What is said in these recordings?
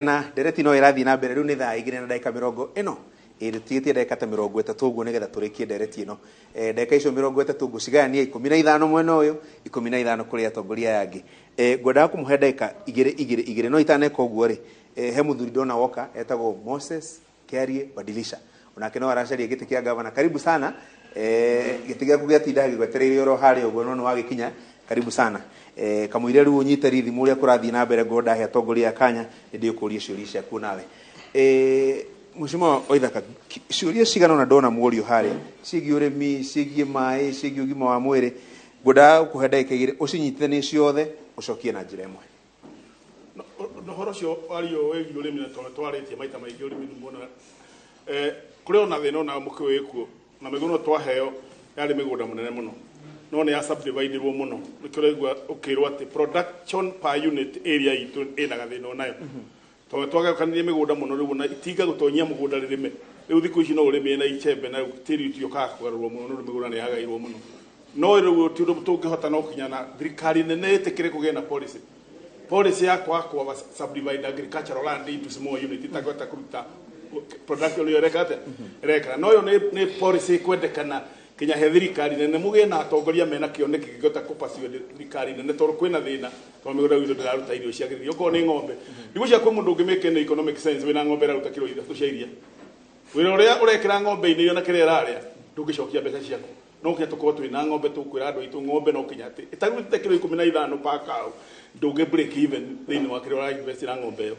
Na ndereti no irathi na mbere riu ni thaa 2 na ndagika 40 iritigite ndagika ta 30 uguo nigetha turikie ndereti ino ndagika icio 30 ngucigania 15 mwena uyu 15 kuri atongoria yangi ngwenda kumuhe ndagika igire no itaneka uguo ri he muthuri ndona woka etagwo Moses Kiarie Badilisha onake no aracaria giti kia governor karibu sana giti giaku giatinda gigwetereire oro hari uguo no wagikinya karibu sana kamuire ru unyite rithi muria kurathi na mbere ngoda he atongoria akanya ndi ukuria ciuria ciaku nawe Mheshimiwa Waithaka ciuria cigana na ndona murio hari cigie urimi cigie mai cigie ugima wa mwiri ngoda kuhe ndagika igire ucinyitite ni ciothe ucokie na njira imwe no horo cio ario wegi urimi na twaritie maita maingi urimi mbona kuri ona thina na mukiwe ikuo na miguno twaheo yari migunda munene muno no ne ya subdividerwo muno nikiregwa ukirwo ati production per unit area itu ina gathina nayo to twagakanire migunda muno riu na itinga gutonyia mugunda ririme riu thiku ici no urimi na ichembe na tiri tio ka kugarurwo muno no migunda ni hagairwo muno no riu tiundo tungihota no kinyana thirikari nene itikire kugena policy yakwa kwa subdivide agricultural land into small unit itagota kuruta production yo rekata no yo ne policy kwendekana kinya he thirikari nene mugie na atongoria mena kioneki gigota kupasiwe thirikari nene toro kwina thina to migura wido ndaruta irio cia githio ko ni ng'ombe ndigucia kwa mundu ngimeke ne economic sense wina ng'ombe raruta kilo 3 cia iria wira uria urekira ng'ombe ini yo na kire raria ndugicokia mbeca ciaku no kia tuko twina ng'ombe tukwira andu itu ng'ombe no kinyate itarute kilo 15 pakao nduge break even thini wa kire ra invest na ng'ombe yo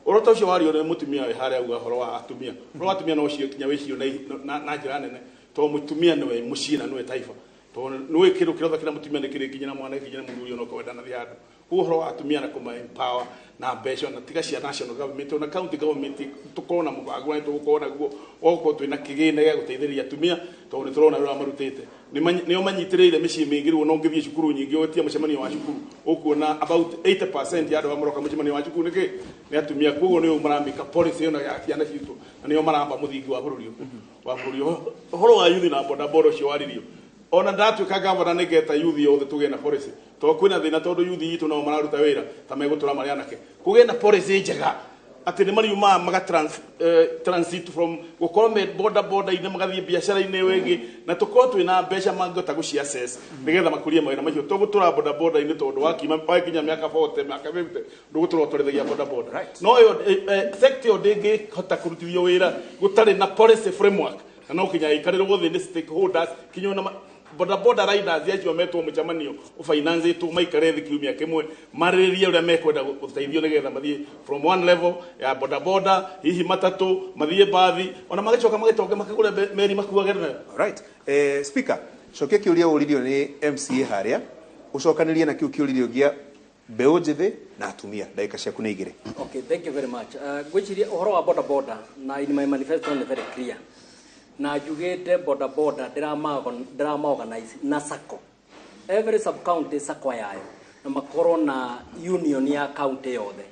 orota ucio wari ore mutumia we haria uga horo wa atumia ro atumia no cio kinya we cio na njira nene to mutumia niwe mucina niwe taifa to niwe kiru kirotha kira mutumia ni kiri kinyana mwana kinyana mundu no kwenda na thiandu uhoro atumia na kuma empower na mbeca na tiga cia national government na county government tukona mubango na tukona guo oko twina kigine gya guteithĩrĩria atumia to ni turona wira marutite ni omanyitireire micii mingi riu no ngithie cukuru nyingi otia mucemanio wa cukuru ukuona about 80% ya andu amoroka mucemanio wa cukuru niki ni atumia kugo ni maramika policy yo ya ciana citu na ni maramba muthingi wa bururi horo wa youth na boda boda cio waririo ona ndatuika governor nigeta youth yothe tugena policy to kwina thina tondu youth yitu no mararuta wira ta megutura mari anake kugena policy njega ati ni mariuma maga transit from gukorwo me boda ine magathie biashara ine wengi na tukorwo twina mbeca mangota gucia access nigetha makuria mawira macio tugutura boda ine tondu wakima kinya miaka 40 miaka 50 ndugutura twarithagia boda no yo sector dingi hota kurutithio wira gutari na policy framework na no kinya ikariro thini stakeholders kinyo na boda riders yacio metwo mucemanio finance tu maikare thikiumia kimwe mariria uria mekwenda guteithio nigetha mathie from one level ya boda hihi matatu mathie bathi ona magicoka magitoke makagura meri makuagere nayo right speaker cokia kiuria uririo ni MCA haria ucokanirie na kiu kiuririo gia mbeu njithi na atumia ndagika ciaku ni igire okay thank you very much gwichiria uhoro wa boda na in my manifesto is very clear na jugete boda drama organize na sako every sub county sako yayo na makoro na union ya county yothe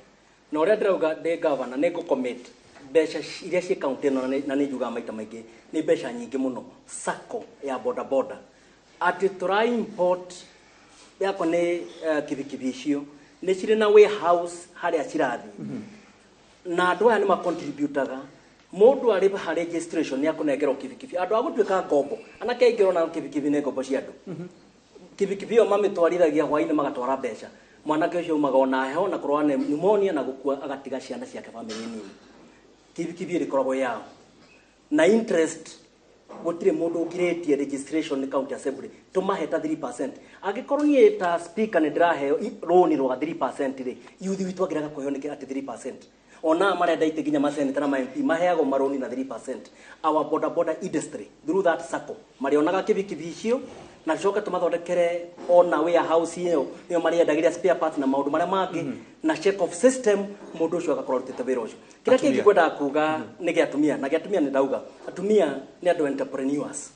na ore ndauga de governor nego commit besha iria ci county na ni juga maita maingi ni besha nyingi muno sako ya boda ati try import ya kone kibikibishio ni cire na warehouse haria cirathi na andu aya ni ma contributaga mundu ari ha registration ya kunengero kibikibi andu agutwika ngombo anake ingiro na kibikibi ne ngombo cia andu kibikibi o mamitwarithagia hwaini magatwara mbeca mwanake ucio magona heho na kurwa pneumonia na gukua agatiga ciana ciake family nini kibikibi ri koragwo yao na interest gutire mundu ukiretie registration ni county assembly tumaheta 3% agikorwo ni ta speaker ni ndirahe loan rwa 3% ri youth witu agiraga kuhoneke ati 3% ona marenda itiginya maseneta na MP maheago maroni na 3% our boda industry through that sako marionaga kibikibi cio na coka tumathondekere ona warehouse iyo niyo mariendagiria spare parts na maundu maria mangi na check of system mundu ucio agakorwo rutite wira ucio kira kingi kwenda kuga ni giatumia na giatumia ni ndauga atumia ni andu entrepreneurs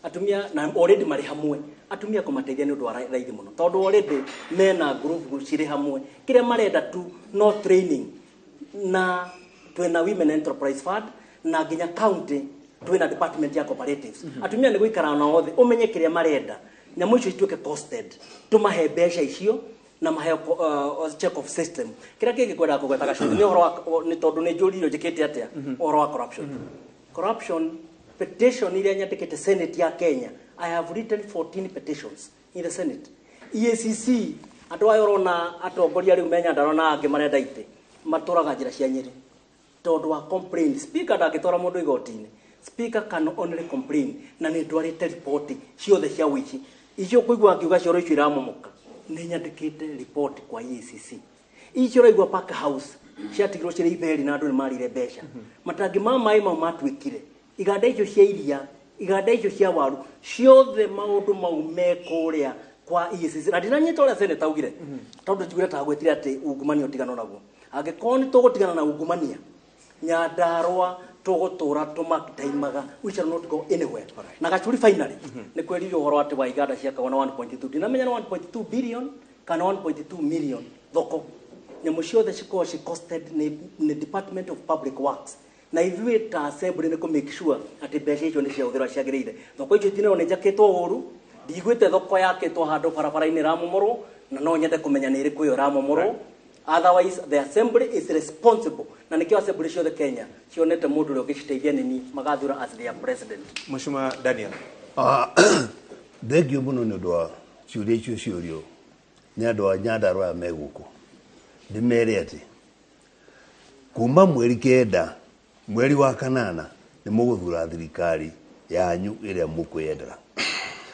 atumia na already mari hamwe atumia kumateithia ni undu wa raithi muno tondu already mena group ciri hamwe kire marenda tu no training na twena women enterprise fund na ginya county twena department ya cooperatives atumia ni guikara na othe umenye kiria marenda na mwisho ituke costed tumahe mbeca icio na maheo check of system kira kiki kwenda kugweta gacunthi ni horo ni tondu ni njuririo njikite atia horo wa corruption petition ile nyandikite Senate ya Kenya. I have written 14 petitions in the Senate. EACC andu ayorona atongoria riu menya ndarona ange marenda ite maturaga njira cia Nyeri tondu wa complaint. Speaker ndagitora mundu igotini. Speaker can only complain na ni ndwarite report ciothe cia wici icio kuigwa ngiuga cioro icio iramomoka ni nyandikite report kwa EACC icio raigwa Park House ciatigirwo cire iberi na andu ni marire mbeca matangi ma mai ma matwikire iganda icio cia iria iganda icio cia waru ciothe maundu mau mekuria kwa EACC na ndinanyita uria Senate augire tondu njugire ta gwetire ati ungumania utigana naguo angikorwo ni tugutigana na ungumania Nyandarua tugutura tumakitaimaga we shall not go anywhere. Na gachuri finally ni kweririo horo ati wa iganda cia kawana 1.2 dinamenya 1.2 billion kana 1.2 million thoko nyamå ciothe cikorwo ci costed ni Department of Public Works na ithuĩ ta assembly ni ku make sure ati mbeca icio ni ciahũthĩrwo ciagĩrĩire thoko icio itinao nĩ njakĩtwo ũru ndigwĩte thoko yakĩtwo handũ barabara-inĩ ramomorwo na no nyende kũmenya nĩ ĩrĩkũ ĩyo ramomorwo. Otherwise the assembly is responsible na nikio assembly ciothe Kenya cionete mũndũ ũrĩa ũngĩciteithia nini magathura as their president. Mheshimiwa Daniel thengio mũno nĩ ũndũ wa ciũria icio ciũrio nĩ andũ a Nyandarua me gũkũ ndĩmere atĩ kuma mweri kenda mweri wa kanana nĩ mũgũthura thirikari yanyu ĩrĩa mũkwendera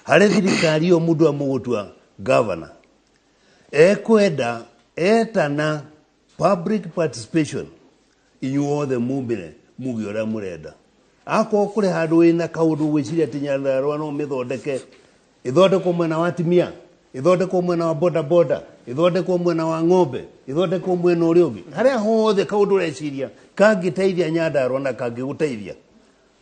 harĩ thirikari ĩyo mũndũ amũgũtua governor ekwenda etana public participation inyuothe mumire mugi ora murenda ako kure handu wina kaundu gwiciria ati Nyandarua no mithondeke ithondekwo mwena wa timia ithondekwo mwena wa boda ithondekwo mwena wa ng'ombe ithondekwo mwena uria ungi haria hothe kaundu reciria kangiteithia Nyandarua na kangiguteithia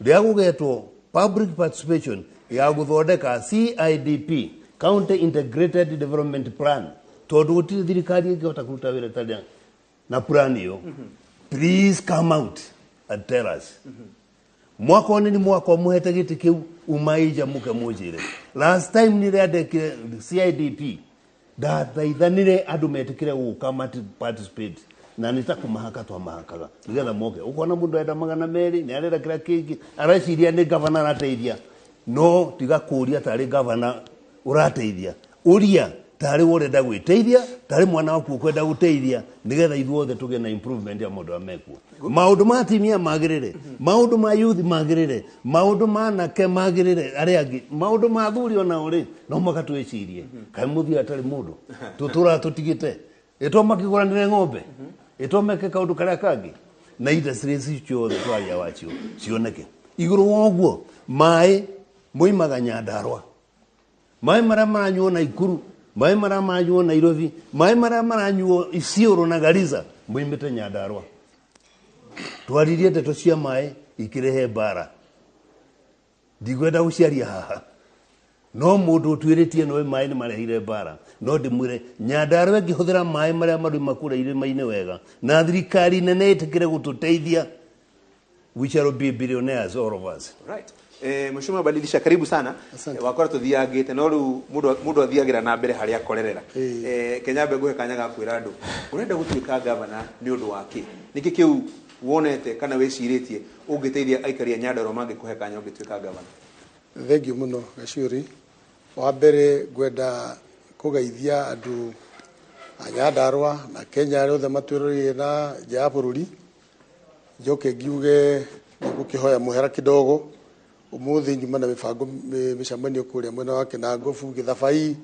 ria gugetwo public participation ya guthondeka CIDP County Integrated Development Plan tondu gutire thirikari ingihota kuruta wira tari na plan iyo please come out and tell us mwaka oni ni mwaka muhete giti kiu umaija muke mujire last time ni rende CIDP ndathaithanire andu metikire guka participate na nitakumahaka twa mahakaga nigetha moke ukona mundu enda magana meri ni arera kira kingi areciria ni governor ateithia no tiga kuria tari governor urateithia uria tari urenda gwiteithia tari mwana waku kwenda guteithia nigetha ithuothe tuge na improvement ya mundu amekuo maundu ma timia magirire maundu ma youth magirire maundu ma nake magirire aria angi maundu ma thuri ona uri no makatwicirie kai muthia tari mundu tutura tutigite eto makiguranire ng'ombe eto meke kaundu karia kangi na industries ciothe twaria wacio cioneke iguru woguo mai muimaga Nyandarua mai mara manyu na Ikuru mai mara manyu Nairobi mai mara manyu Isiolo na Garissa muimete Nyandarua twaririe ndeto cia mai ikirehe bara ndigwenda guciaria haha no mundu twiritie no mai ni marehire bara no ndimwire Nyandarua ngihuthira mai maria mari makura irima-ini wega na thirikari nene itikire gututeithia we shall be billionaires all of us. Right. Mheshimiwa Badilisha karibu sana. Wakora tuthiagite no riu mundu athiagira na mbere haria akorerera. Kenya Mbegu kanyaga kwira andu urenda gutuika governor ni undu wake. Niki kiu wonete kana weciritie ungiteithia aikari a Nyandarua mangikuhe kanya ungituika governor. Thengio muno gacuri wa mbere gwenda kugeithia andu a Nyandarua na Kenya rothe matwirorire na ja bururi njoke ngiuge gukihoya muhera kidogo umuthi nyuma na mibango micamanio kuria mwena wa Kinangofu Githabai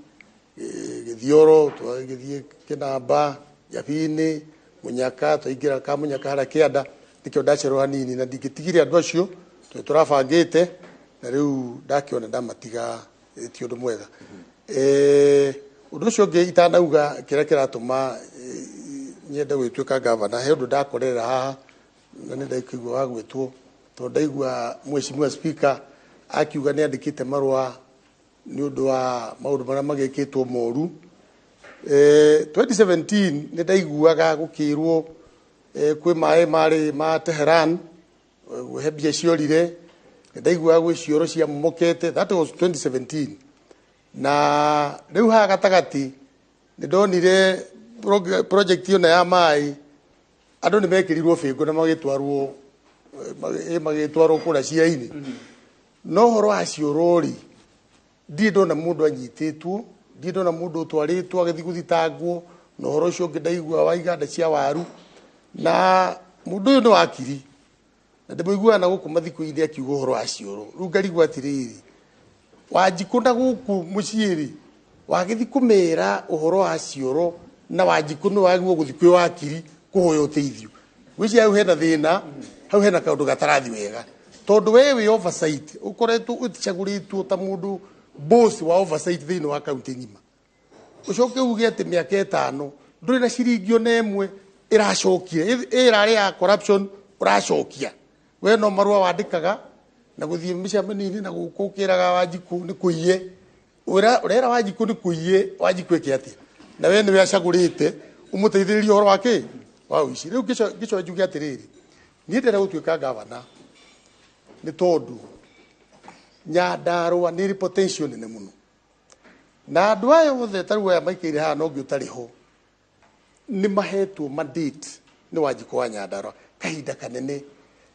Githioro twagithie Kinamba Jabini Munyaka twaingira ka Munyaka haria kianda nikio ndacerwo hanini na ndigitigire andu acio turabangite na riu ndakiona ndamatiga ti undu mwega undu ucio ngi itanauga kiria kiratuma nyende gwituika governor he undu ndakorera haha na nĩ ndaigua wa gwĩtwo tondũ ndaigua Mheshimiwa Speaker akiuga nĩ andĩkĩte marũa nĩ ũndũ wa maũndũ marĩa magĩkĩtwo moru 2017 nĩ ndaiguaga gũkĩrwo kwĩ maĩ marĩ ma Tehran he mbia ciorire nĩ ndaiguaga gwĩ cioro ciamomokete that was 2017 na rĩu haha gatagatĩ nä ndonire project ĩyo ya maĩ andũ nĩ mekĩrirwo bĩngo na magĩtwarwo kũrĩa ciainĩ no horo wa ciũrũ-rĩ ndirĩ ndona mũndũ anyitĩtwo ndirĩ ndona mũndũ ũtwarĩtwo agĩthiĩ gũthitangwo na ũhoro ũcio ũngĩ ndaigua wa iganda cia waru na mũndũ ũyũ nĩ wakiri na ndĩmũiguaga na gũkũ mathiko-inĩ akiuga ũhoro wa ciũrũ rĩu ngarigwo atĩrĩrĩ Wanjikũ na gũkũ mũciĩ-rĩ wagĩthiĩ kũmera ũhoro wa ciũrũ na Wanjikũ nĩ wagĩrĩirwo gũthiĩ kwĩ wakiri kũhoya ũteithio gwĩciria hau hena thĩna hau hena kaũndũ gatarathi wega tondũ we wĩ oversight ũkoretwo ũticagũrĩtwo ta mũndũ boss wa oversight thĩinĩ wa kaunti ng'ima ũcoke uge atĩ mĩaka 5 ndũrĩ na ciringi ona ĩmwe ĩracokire ĩrarĩ ya corruption ũracokia we no marũa wandĩkaga na gũthiĩ mĩcemanio-inĩ na gũkũ ũkĩraga Wanjikũ nĩ kũiye ũrera Wanjikũ nĩ kũiye Wanjikũ ĩke atĩa na we nĩwe acagũrĩte ũmũteithĩrĩrie ũhoro wake wa ũici rĩu gĩcoke njuge atĩrĩrĩ niĩ ndĩrenda gũtuĩka gavana nĩ tondũ Nyandarũa nĩ potential nene mũno na andũ aya othe tarĩu aya maikaire haha no ũngĩ ũtarĩ ho nĩ mahetwo mandate nĩ Wanjikũ wa Nyandarũa kahinda kanene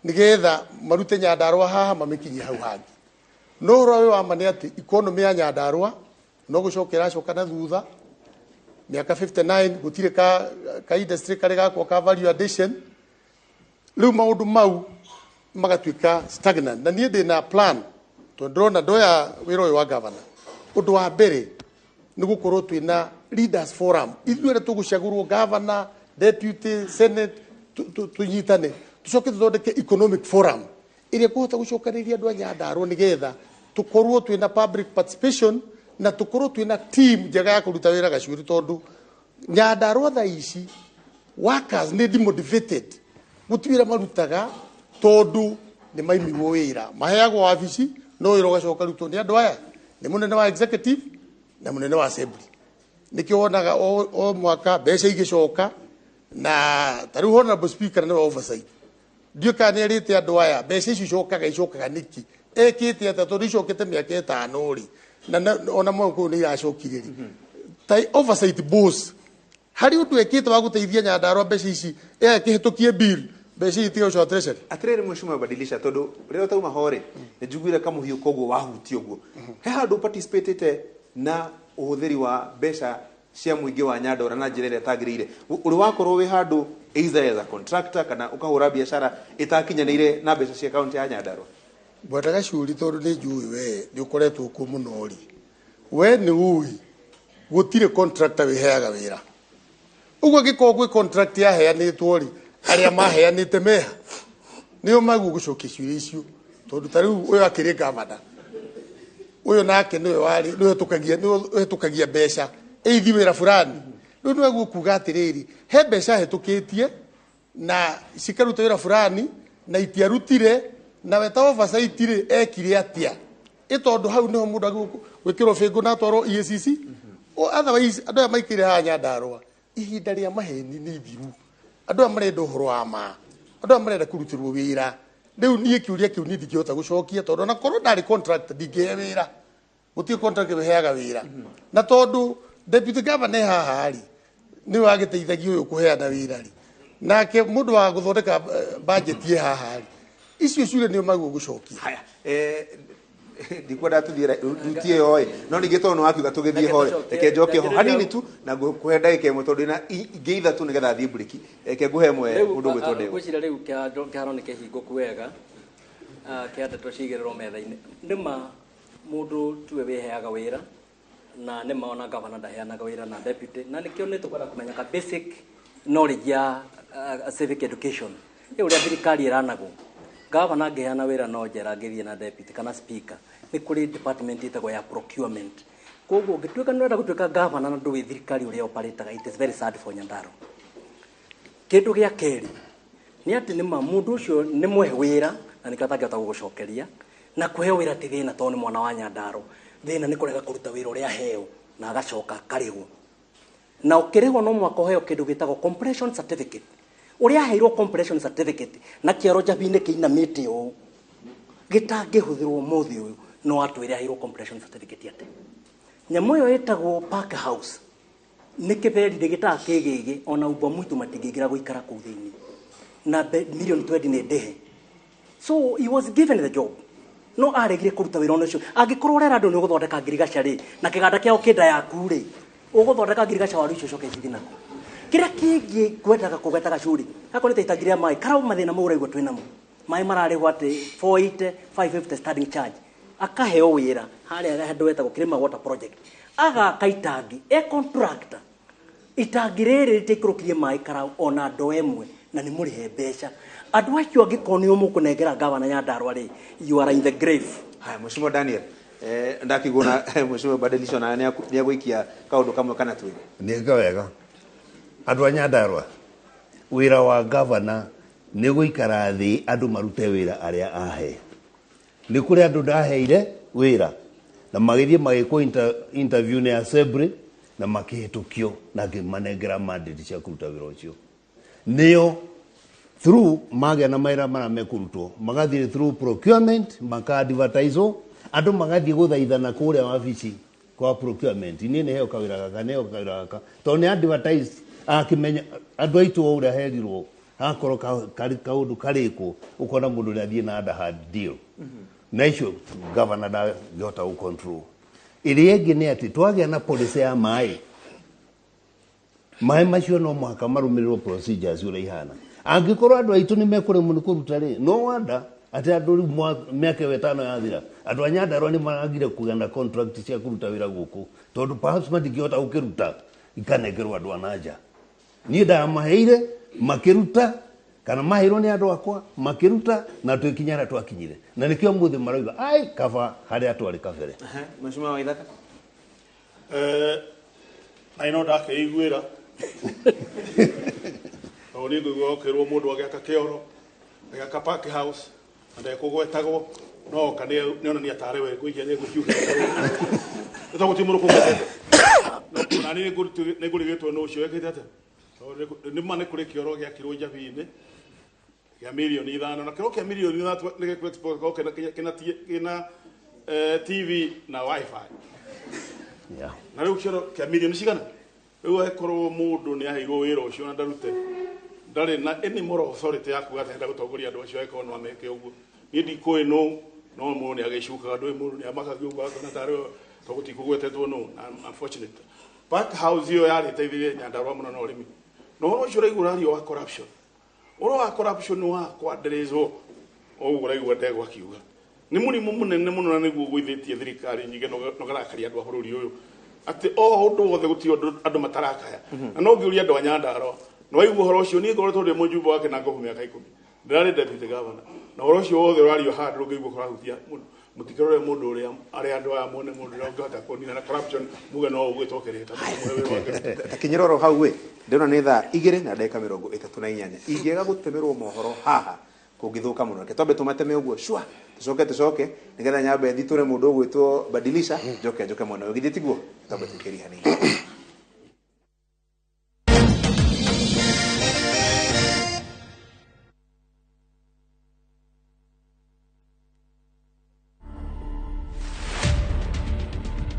nigetha marute Nyandarũa haha mamĩkinyie hau hangĩ no ũhoro ũyũ wa ma nĩ atĩ economy ya Nyandarũa no gũcoka ĩracoka na thutha mĩaka 59 gũtirĩ ka industry karĩ gakwa ka value addition rĩu maũndũ mau magatuĩka stagnant na niĩ ndĩ na plan tondũ ndĩrona ndoya wĩra ũyũ wa governor ũndũ wa mbere nĩ gũkorwo twĩna leaders forum ithuĩ arĩa tũgũcagũrwo governor deputy senate tũnyitane tũcoke tũthondeke economic forum ĩrĩa kũhota gũcokanĩrĩria andũ a Nyandarũa nĩgetha tũkorwo twĩna public participation na tũkorwo twĩna team njega ya kũruta wĩra Gacuĩrĩ tondũ Nyandarũa thaa ici workers nĩ demotivated gũtuĩra marutaga tondũ nĩ maimirwo wĩra maheagwo wabici no wĩra ũgacoka rutwo nĩ andũ aya nĩ mũnene wa executive na mũnene wa assembly nĩkĩo wonaga o mwaka mbeca igĩcoka na tarĩu honorable speaker nĩ wa oversight ndiũ kana nĩ erĩte andũ aya mbeca icio icokaga nĩki ekĩte atĩa tondũ icokete mĩaka 5 na ona mwaka nĩ iracokire ta oversight boss harĩ ũndũ ekĩte wa gũteithia Nyandarũa mbeca ici kĩhĩtũkie bill mbeca icio cio treasury atĩrĩrĩ mheshimiwa badilisha tondũ rĩrĩa utauma hore nĩ njiguire kamũhiũ koguo wahuti ũguo he handũ participate na ũhũthĩri wa mbeca cia mũingĩ wa Nyandarũa na njĩra ĩrĩa ĩtagĩrĩire ũrĩ wakorwo wĩ handũ either as a contractor kana ũkahũra biacara ĩtakinyanĩire na mbeca cia kaunti ya Nyandarũa Bwana Gacuĩrĩ tondũ nĩ njũĩ we nĩ ũkoretwo kuo mũno ri we nĩ ũĩ gũtirĩ contractor wĩheaga wĩra ũguo angĩkorwo gwĩ contract yaheanĩtwo ri arĩa maheanĩte meha nĩo maguo gũcokia ciũria icio tondũ tarĩu ũyũ akĩrĩ gavana ũyũ nake nĩwe hĩtũkagia mbeca eithi wĩra fulani rĩu nĩ waguo kuga atĩrĩrĩ he mbeca hĩtũkĩtie na cikaruta wĩra fulani na itiarutire na weta oversight rĩ ekire atĩa tondũ hau nĩho mũndũ gwĩkĩrwo bĩngũ na atwarwo EACC otherwise andũ aya maikire haha Nyandarũa ihinda rĩa maheni nĩ ithiru andũ aya marenda ũhoro wa ma andũ aya marenda kũrutĩrwo wĩra rĩu niĩ kĩũria kĩu niĩ ndingĩhota gũcokia tondũ ona korwo ndarĩ contract ndingĩhe wĩra gũtirĩ contract wĩheaga wĩra na tondũ deputy governor haha rĩ nĩwe agĩteithagia ũyũ kũheana wĩra rĩ nake mũndũ wa gũthondeka budget ye haha rĩ icio ciũria nĩo maguo gũcokia haya ndikwenda tuthiĩ rutie yoe no ningĩ tondũ wakiuga tũgĩthiĩ hore reke njoke ho hanini tu na ngũhe ndagĩka ĩmwe tondũ na ingĩ ithatũ nĩgetha thiĩ break reke ngũhe ĩmwe mũndũ gwĩtwo Ndegwa gwĩciria rĩu kĩharo nĩ kĩhingũku wega kĩa ndeto cigĩrĩrwo metha-inĩ nĩma mũndũ tuwe wĩheaga wĩra na nĩma ona gavana ndaheanaga wĩra na deputy na nĩkĩo nĩtũkwenda kũmenya ka basic knowledge ya civic education ũrĩa thirikari ĩranagwo gavana angĩheana wĩra no njera angĩthiĩ na deputy kana speaker nĩ kũrĩ department ĩtagwo ya procurement koguo ũngĩtuĩka nĩũrenda gũtuĩka gavana na ndũĩ thirikari ũrĩa operator it is very sad for Nyandarũa kĩndũ gĩa kerĩ nĩ atĩ nĩma mũndũ ũcio nĩ mwehe wĩra na nĩkĩo atangĩhota gũgũcokeria na kũheo wĩra ti thĩna tondũ nĩ mwana wa Nyandarũa thĩna nĩ kũrega kũruta wĩra ũrĩa aheo na agacoka akarĩhwo na ũkĩrĩhwo no mwaka ũheo kĩndũ gĩtagwo completion certificate ũrĩa aheirwo completion certificate na kĩaro njabinĩ kĩinamĩte ũũ gĩtangĩhũthĩrwo mũthĩ ũyũ no atwĩre aheirwo completion certificate atĩ nyamũ ĩyo ĩtagwo park house nikeberi digita kegege ona ubwa mwitu matigigira guikara ku thini na million 20 ne dehe. So he was given the job. No aregire kuruta wira ucio angikorwo rera andu ni guthondeka ngirigaca ri na kiganda kiao kinda yaku ri uguthondeka ngirigaca waru icio coke cithina kira kingi kwendaga kugetaga curi akore taitagiria mai karau mathina mura igwa twina mo mai marare gwate 480 550 starting charge akaheo wira haria handu wetagwo Kirima Water Project aga kaitangi contractor itangirere ritekirukirie mai karau ona ndo emwe na ni muri he mbeca andu acio angikonio mukunengera gavana Nyandarua ri you are in the grave. Haya Mheshimiwa Daniel ndakiguna Mheshimiwa Badilisho na ni agwikia kaundu kamwe kana twiri ni wega andu a Nyandarua wira wa gavana ni guikara thi andu marute wira aria ahe ni kuri andu ndaheire wira na magithie magiko interview ni assembly na makihitukio na ngimanengera mandate cia kuruta wira ucio nio through magia na maira mara mekurutwo magathie through procurement maka advertise andu magathie guthaithana kuria wabici kwa procurement ni heo kawira gaka neo kawira gaka to ni advertise akimenya andu aitu uria herirwo akoro kaundu kariko ukona mundu ni athie na under deal na icio governor da gota u control iri engi ni ati twagia na policy ya mai macio no mwaka marumirwo procedures ura ihana angikorwo andu aitu ni mekure mundu kuruta ri no wanda ati andu miaka 5 yathira andu a Nyandarua ni maragire kugana contract cia kuruta wira guku tondu perhaps matingihota ukiruta ikanengerwo andu anaja ni ndamaheire makiruta kana mahirwo ni andu akwa makiruta na twikinyara twakinyire na nikio muthi marauga ai kava haria twari kabere. Mheshimiwa Waithaka I know that keiguira oni ngugwo kirwo mundu agiaka kioro agiaka park house ande kugwetagwo no kane niona ni atare we kuija ni gukiuka ito gutimuru kugwetete no nani ni gurigitwo no cio ekitete ni mane kuri kioro giakirwo Njabini ya milioni 5 na kioro kia milioni 3 ni ku export ko kina TV na wifi na riu kioro kia milioni cigana riu ekoro mundu ni aheirwo wira ucio na ndarute ndari na any more authority ya kuga tenda gutongoria andu acio eko no ameke uguo ni ndikoi no mundu ni agicuka andu mundu ni amaka giuga kana tare to gutikugwetetwo no unfortunate park house yo yari teithire Nyandarua muno no rimi no ucio raigura rio wa corruption oro wa corruption wa kwadrezo o raigua ndego akiuga ni murimu munene muno na niguo gwithitie thirikari nyinge no garakari andu a bururi uyu ati o undu wothe gutio andu matarakaya na no ngiuria andu a Nyandarua no waigua horo ucio ni ngoretwo ndi mujumbe wake na ngovu miaka 10 ndirari deputy governor na horo ucio wothe urario hard rugigwo kurahutia mutikirore mundu uria ari andu aya mone mundu uria ungihota kunina na corruption muge no ugwitokereta takinyiroro hau we ndona ni thaa 2 na dakika 38 ingiega gutemerwo mohoro haha kungithuka muno ke tombe tumateme uguo shwa tucoke nigetha nyambe thiture mundu ugwitwo Badilisha njoke mwana ugithie tiguo tombe tukiria ni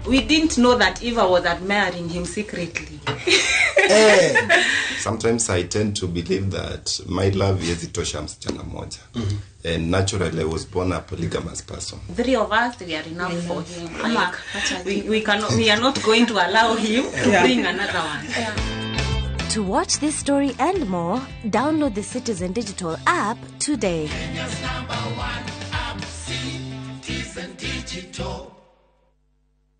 We didn't know that Eva was admiring him secretly. Sometimes I tend to believe that my love is itosha msichana moja. And naturally I was born a polygamous person. 3 of us, we are enough for him. We are not going to allow him to bring another one. To watch this story and more, download the Citizen Digital app today.